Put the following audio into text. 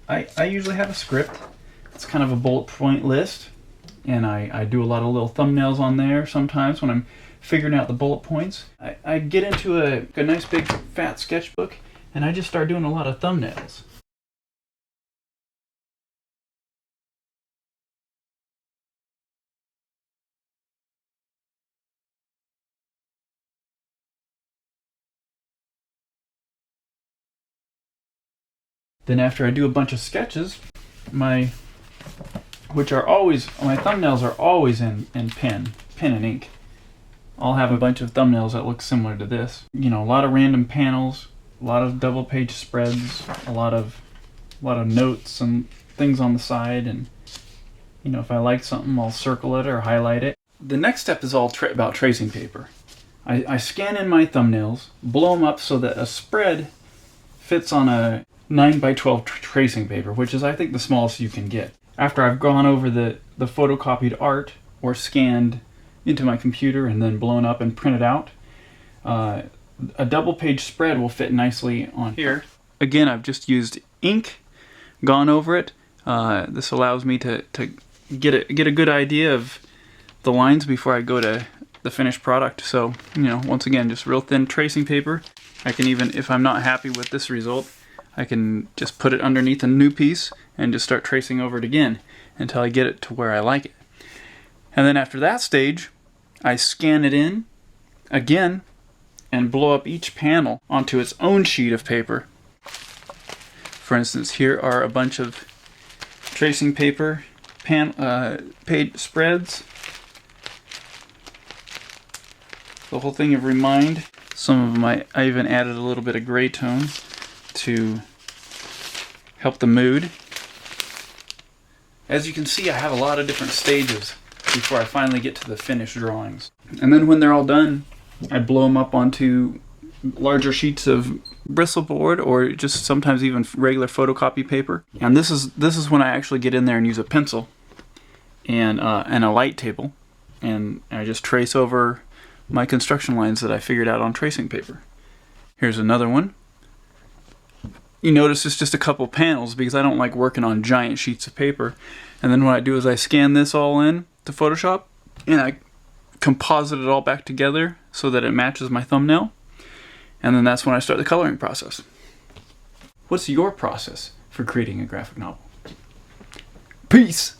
I usually have a script. It's kind of a bullet point list, and I do a lot of little thumbnails on there sometimes when I'm figuring out the bullet points. I get into a nice big fat sketchbook, and I just start doing a lot of thumbnails. Then after I do a bunch of sketches, my thumbnails are always in pen and ink. I'll have a bunch of thumbnails that look similar to this. You know, a lot of random panels, a lot of double page spreads, a lot of notes and things on the side, and you know, if I like something, I'll circle it or highlight it. The next step is all about tracing paper. I scan in my thumbnails, blow them up so that a spread fits on a 9x12 tracing paper, which is, I think, the smallest you can get. After I've gone over the photocopied art or scanned into my computer and then blown up and printed out, a double page spread will fit nicely on here. Again, I've just used ink, gone over it. This allows me to get a good idea of the lines before I go to the finished product. So, you know, once again, just real thin tracing paper. I can even, if I'm not happy with this result, I can just put it underneath a new piece and just start tracing over it again until I get it to where I like it. And then after that stage, I scan it in again and blow up each panel onto its own sheet of paper. For instance, here are a bunch of tracing paper page spreads. The whole thing of Remind. Some of them I even added a little bit of gray tone to help the mood. As you can see, I have a lot of different stages before I finally get to the finished drawings. And then when they're all done, I blow them up onto larger sheets of bristle board or just sometimes even regular photocopy paper. And this is when I actually get in there and use a pencil and a light table, and I just trace over my construction lines that I figured out on tracing paper. Here's another one. You notice it's just a couple panels because I don't like working on giant sheets of paper. And then what I do is I scan this all in to Photoshop and I composite it all back together so that it matches my thumbnail. And then that's when I start the coloring process. What's your process for creating a graphic novel? Peace!